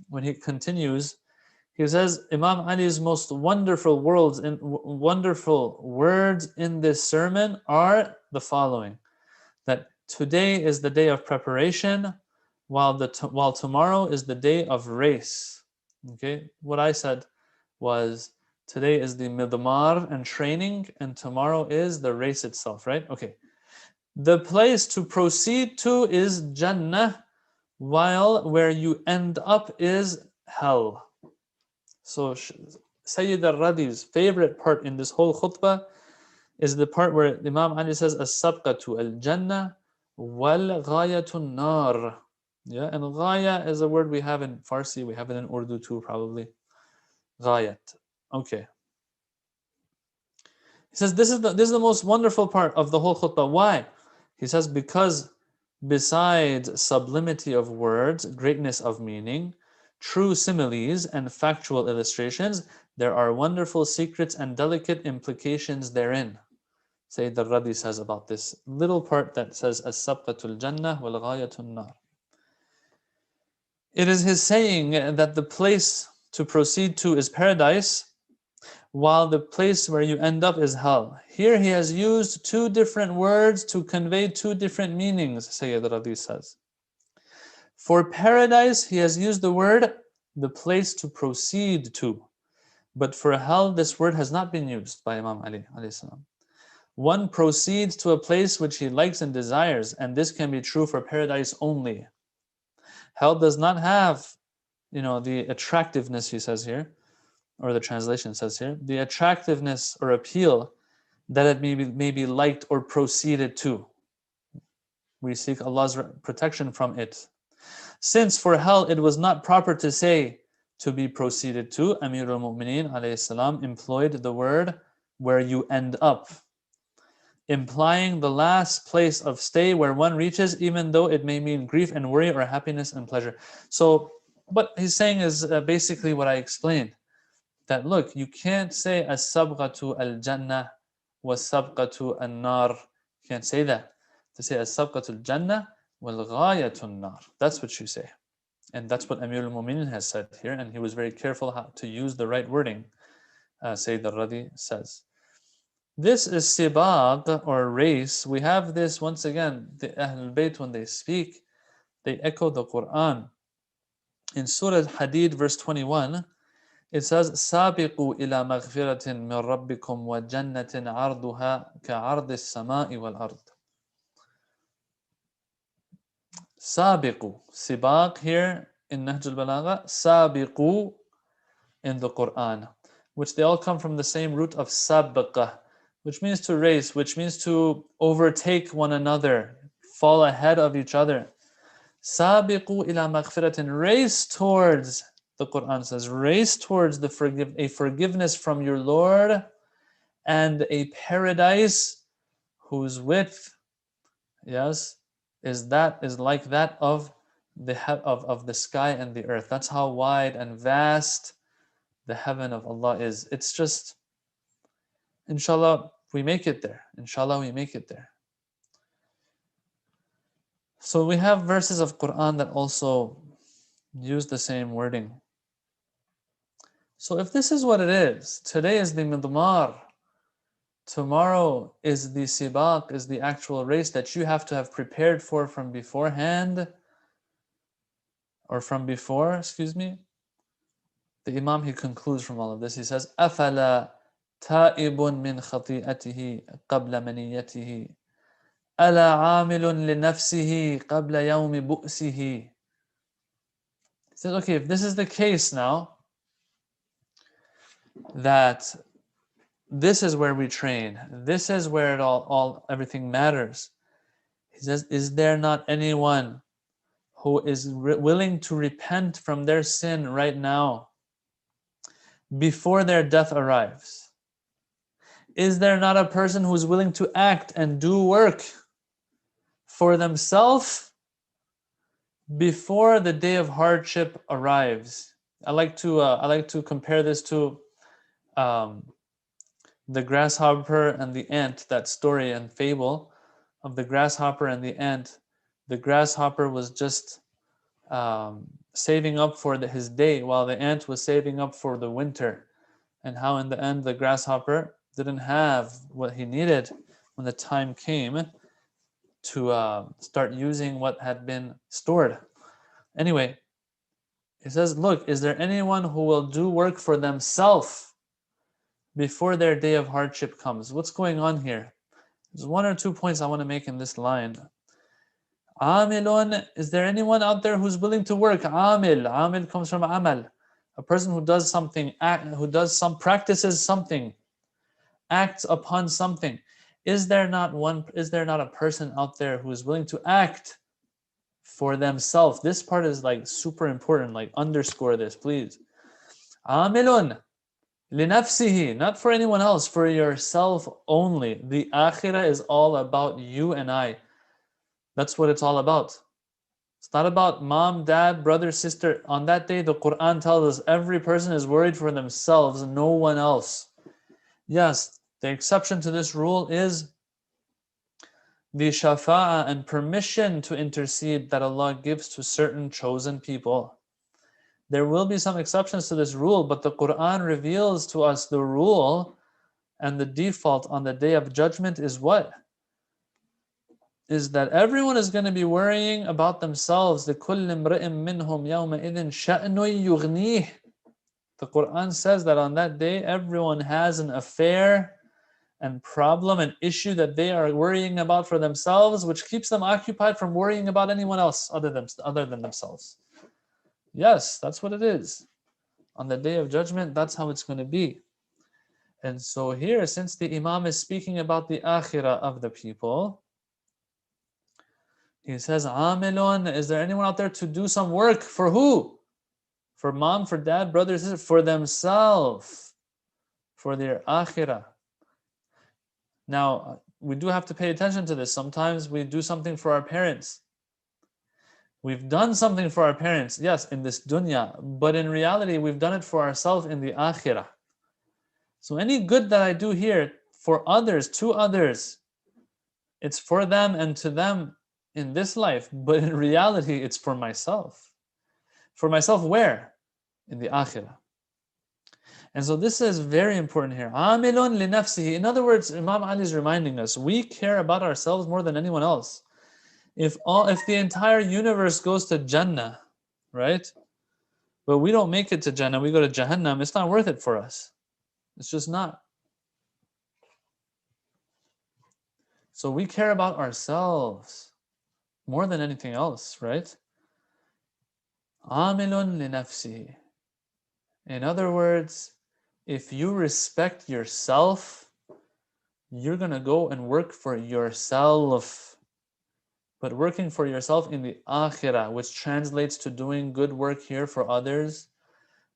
S3: when he continues, he says, Imam Ali's most wonderful wonderful words in this sermon are the following: that today is the day of preparation, while tomorrow is the day of race. Okay, what I said was today is the midmar and training, and tomorrow is the race itself, right? Okay. The place to proceed to is Jannah, while where you end up is hell. So Sayyid al-Radi's favorite part in this whole khutbah is the part where Imam Ali says, As-sabqatu al-jannah wal-ghayatu nar. Yeah, and ghaya is a word we have in Farsi, we have it in Urdu too, probably. Ghayat. Okay. He says this is the most wonderful part of the whole khutbah. Why? He says because besides sublimity of words, greatness of meaning, true similes and factual illustrations, there are wonderful secrets and delicate implications therein. Sayyid al-Radi says about this little part that says as-sabqatul jannah wal ghayatun nar. It is his saying that the place to proceed to is paradise, while the place where you end up is hell. Here he has used two different words to convey two different meanings, Sayyid Radi says. For paradise, he has used the word, the place to proceed to. But for hell, this word has not been used by Imam Ali alayhi salam. One proceeds to a place which he likes and desires, and this can be true for paradise only. Hell does not have, the attractiveness, he says here, or the translation says here, the attractiveness or appeal that it may be liked or proceeded to. We seek Allah's protection from it. Since for hell it was not proper to say to be proceeded to, Amir al-Mu'mineen alayhi salam employed the word where you end up, implying the last place of stay where one reaches, even though it may mean grief and worry or happiness and pleasure. So what he's saying is basically what I explained. That look, you can't say as-sabqatu al-jannah was-sabqatu an-nar. You can't say that. To say as-sabqatu al-jannah wal-ghayatu an-nar. That's what you say. And that's what Amir al-Mu'minin has said here, and he was very careful how to use the right wording, Sayyid al-Radi says. This is sibaq, or race. We have this, once again, the Ahlul Bayt, when they speak, they echo the Quran. In Surah Hadid, verse 21, it says, سابقوا إلى مغفرة من ربكم وجنة عرضها كعرض السماء والأرض. سابقوا, sibaq here in Nahjul Balagha, sabiqu in the Quran, which they all come from the same root of sabqa, which means to race, which means to overtake one another, fall ahead of each other. Sabiqu ila maghfiratin, race towards, the Quran says, race towards a forgiveness from your Lord and a paradise whose width, yes, is like that of the sky and the earth. That's how wide and vast the heaven of Allah is. It's just, inshallah, we make it there. Inshallah, we make it there. So we have verses of Quran that also use the same wording. So if this is what it is, today is the midmar, tomorrow is the sibaq, is the actual race that you have to have prepared for from beforehand, or from before, the Imam, he concludes from all of this, he says, أَفَلَا تَائِبٌ مِّن خَطِيئَتِهِ قَبْلَ مَنِيَّتِهِ أَلَا عَامِلٌ لِنَفْسِهِ قَبْلَ يَوْمِ بُؤْسِهِ. He says, okay, if this is the case now, that this is where we train, this is where everything matters. He says, is there not anyone who is willing to repent from their sin right now before their death arrives? Is there not a person who's willing to act and do work for themselves before the day of hardship arrives? I like to compare this to um, the grasshopper and the ant. That story and fable of the grasshopper and the ant. The grasshopper was just saving up for his day, while the ant was saving up for the winter. And how in the end the grasshopper didn't have what he needed when the time came to start using what had been stored. Anyway, he says, look, is there anyone who will do work for themselves before their day of hardship comes? What's going on here? There's one or two points I want to make in this line. Amilun, is there anyone out there who's willing to work? Amil comes from amal, a person who does something, practices something, acts upon something. Is there not a person out there who is willing to act for themselves? This part is like super important, like underscore this, please. Amilun linafsihi, not for anyone else, for yourself only. The akhirah is all about you and I. That's what it's all about. It's not about mom, dad, brother, sister. On that day, the Quran tells us every person is worried for themselves, no one else. Yes, the exception to this rule is the shafa'ah and permission to intercede that Allah gives to certain chosen people. There will be some exceptions to this rule, but the Quran reveals to us the rule, and the default on the day of judgment is what? Is that everyone is going to be worrying about themselves. The Quran says that on that day, everyone has an affair and problem and issue that they are worrying about for themselves, which keeps them occupied from worrying about anyone else other than themselves. Yes, that's what it is. On the day of judgment, that's how it's going to be. And so here, since the Imam is speaking about the akhirah of the people, he says, Amilun, is there anyone out there to do some work? For who? For mom, for dad, brothers, sisters, for themselves, for their akhirah. Now, we do have to pay attention to this. Sometimes we do something for our parents. We've done something for our parents, yes, in this dunya, but in reality, we've done it for ourselves in the akhirah. So any good that I do here for others, to others, it's for them and to them in this life, but in reality, it's for myself. For myself where? In the akhirah. And so this is very important here. Amilun li nafsihi. In other words, Imam Ali is reminding us, we care about ourselves more than anyone else. If the entire universe goes to Jannah, right? But we don't make it to Jannah, we go to Jahannam, it's not worth it for us. It's just not. So we care about ourselves more than anything else, right? Amilun li nafsihi. In other words, if you respect yourself, you're going to go and work for yourself. But working for yourself in the akhirah, which translates to doing good work here for others,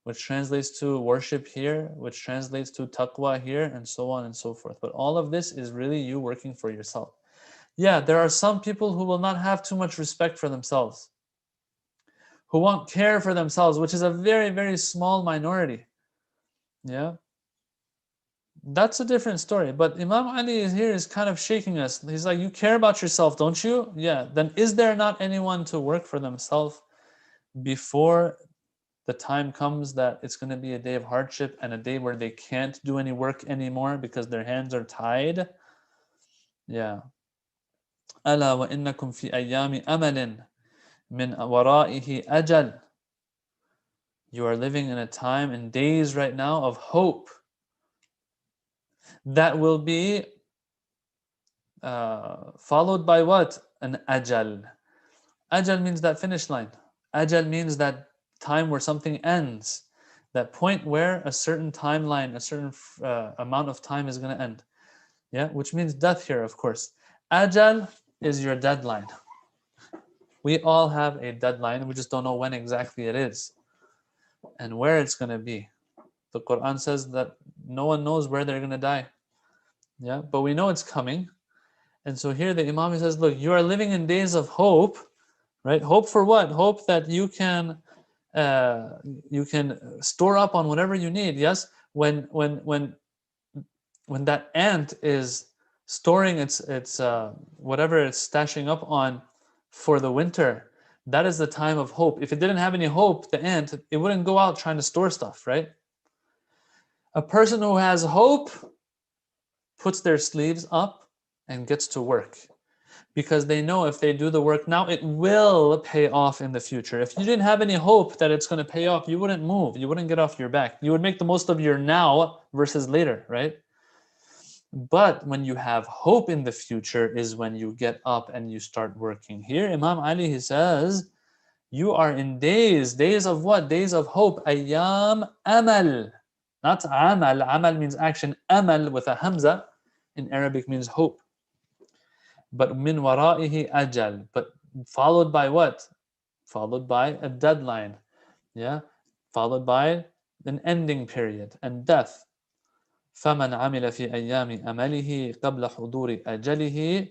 S3: which translates to worship here, which translates to taqwa here, and so on and so forth. But all of this is really you working for yourself. Yeah, there are some people who will not have too much respect for themselves, who won't care for themselves, which is a very, very small minority. Yeah. That's a different story. But Imam Ali is kind of shaking us. He's like, you care about yourself, don't you? Yeah. Then is there not anyone to work for themselves before the time comes that it's going to be a day of hardship and a day where they can't do any work anymore because their hands are tied? Yeah. ألا وإنكم في أيام أمل من ورائه أجل. You are living in a time and days right now of hope that will be followed by what? An ajal. Ajal means that finish line. Ajal means that time where something ends. That point where a certain timeline, a certain amount of time is going to end. Yeah, which means death here, of course. Ajal is your deadline. We all have a deadline. We just don't know when exactly it is and where it's going to be. The Quran says that no one knows where they're going to die. Yeah, but we know it's coming. And so here the Imam says, look, you are living in days of hope, right? Hope for what? Hope that uh, you can store up on whatever you need. Yes, when that ant is storing its whatever it's stashing up on for the winter, that is the time of hope. If it didn't have any hope, the ant, it wouldn't go out trying to store stuff, right? A person who has hope puts their sleeves up and gets to work, because they know if they do the work now, it will pay off in the future. If you didn't have any hope that it's going to pay off, you wouldn't move, you wouldn't get off your back, you would make the most of your now versus later, right? But when you have hope in the future is when you get up and you start working. Here Imam Ali, he says, you are in days of what? Days of hope. Ayyam amal, not amal. Amal means action. Amal with a hamza in Arabic means hope. But min wara'ihi ajal, but followed by what? Followed by a deadline, yeah, followed by an ending period and death. فمن عمل في أيام أمله قبل حضور أجله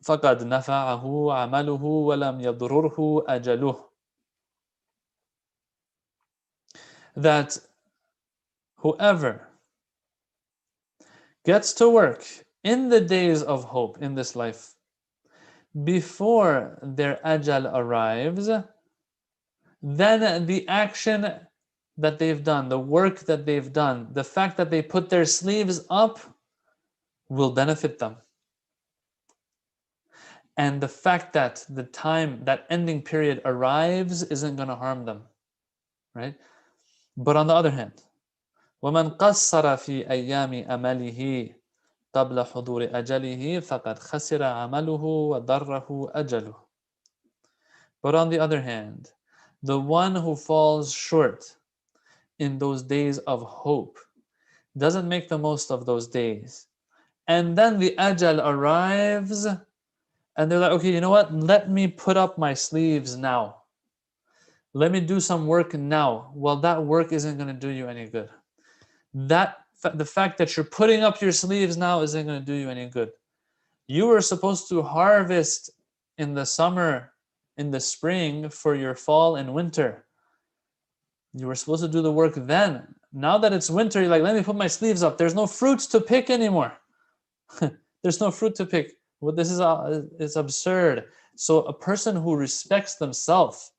S3: فقد نفعه عمله ولم يضرره أجله. That whoever gets to work in the days of hope in this life before their ajal arrives, then the action that they've done, the work that they've done, the fact that they put their sleeves up will benefit them. And the fact that the time, that ending period arrives isn't going to harm them, right? But on the other hand, وَمَنْ قَصَّرَ فِي أَيَّامِ أَمَلِهِ قَبْلَ حُضُورِ أَجَلِهِ فَقَدْ خَسِرَ عَمَلُهُ وَضَرَّهُ أَجَلُهُ. But on the other hand, the one who falls short in those days of hope, doesn't make the most of those days, and then the ajal arrives, and they're like, okay, you know what? Let me put up my sleeves now. Let me do some work now. Well, that work isn't going to do you any good. The fact that you're putting up your sleeves now isn't going to do you any good. You were supposed to harvest in the summer, in the spring for your fall and winter. You were supposed to do the work then. Now that it's winter, you're like, let me put my sleeves up. There's no fruits to pick anymore. There's no fruit to pick. Well, this is it's absurd. So a person who respects themselves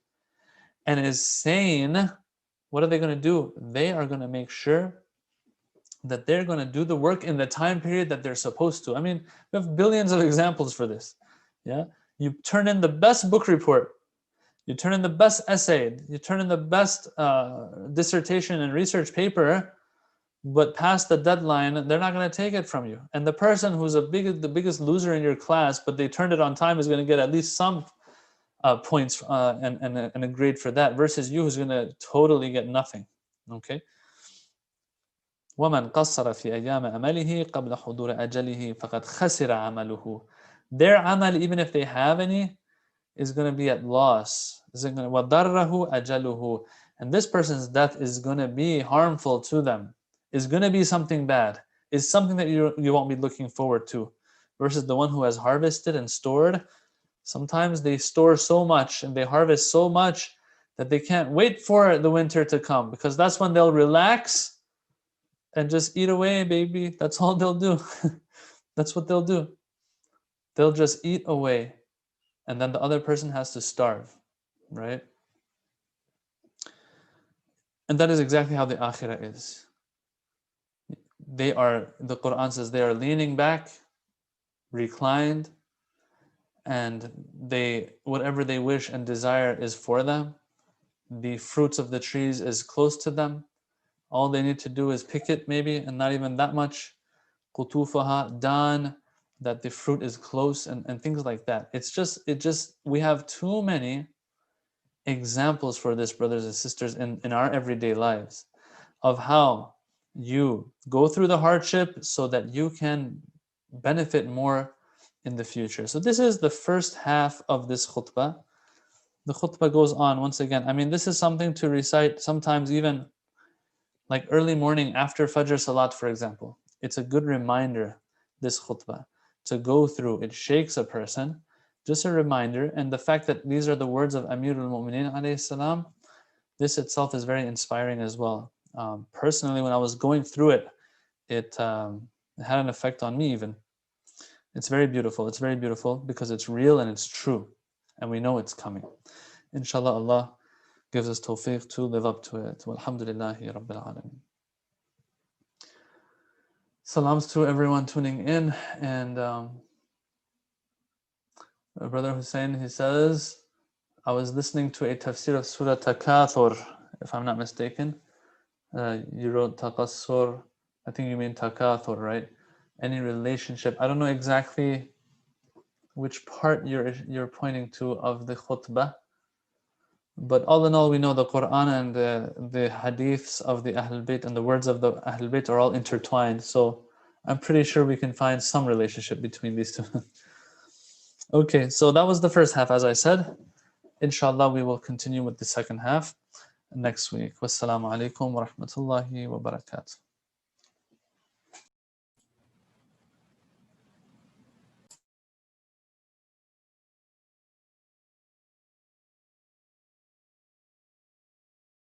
S3: and is sane, what are they going to do? They are going to make sure that they're going to do the work in the time period that they're supposed to. I mean, we have billions of examples for this. Yeah, you turn in the best book report, you turn in the best essay, you turn in the best dissertation and research paper, but past the deadline, they're not going to take it from you. And the person who's the biggest loser in your class, but they turned it on time, is going to get at least some points and a grade for that, versus you who's going to totally get nothing. Okay. وَمَنْ قَصَّرَ فِي أَيَّامِ أَمَلِهِ قَبْلَ حُضُورِ أَجَلِهِ فَقَدْ خَسِرَ عَمَلُهُ. Their amal, even if they have any, is going to be at loss. وَضَرَّهُ أَجَلُهُ. And this person's death is going to be harmful to them, is going to be something bad, is something that you won't be looking forward to. Versus the one who has harvested and stored, sometimes they store so much and they harvest so much that they can't wait for the winter to come, because that's when they'll relax and just eat away, baby. That's all they'll do. That's what they'll do. They'll just eat away. And then the other person has to starve, right? And that is exactly how the akhirah is. The Quran says, they are leaning back, reclined, and whatever they wish and desire is for them. The fruits of the trees is close to them. All they need to do is pick it, maybe, and not even that much. Qutufaha, dan, that the fruit is close, and things like that. We have too many examples for this, brothers and sisters, in our everyday lives, of how you go through the hardship so that you can benefit more in the future. So this is the first half of this khutbah. The khutbah goes on once again. I mean, this is something to recite sometimes even like early morning after Fajr Salat, for example. It's a good reminder, this khutbah, to go through. It shakes a person. Just a reminder, and the fact that these are the words of Amirul Mu'mineen alayhi salam, this itself is very inspiring as well. Personally, when I was going through it, it had an effect on me even. It's very beautiful. It's very beautiful because it's real and it's true, and we know it's coming. Inshallah, Allah gives us tawfiq to live up to it. Walhamdulillahi Rabbil Alameen. Salams to everyone tuning in, and Brother Hussein, he says, I was listening to a tafsir of Surah Takathur, if I'm not mistaken. You wrote Taqassur, I think you mean Takathur, right? Any relationship. I don't know exactly which part you're pointing to of the khutbah, but all in all, we know the Quran and the hadiths of the Ahlul Bayt and the words of the Ahlul Bayt are all intertwined. So I'm pretty sure we can find some relationship between these two. Okay, so that was the first half, as I said. Inshallah, we will continue with the second half next week. Wassalamu alaikum wa rahmatullahi wa barakatuh.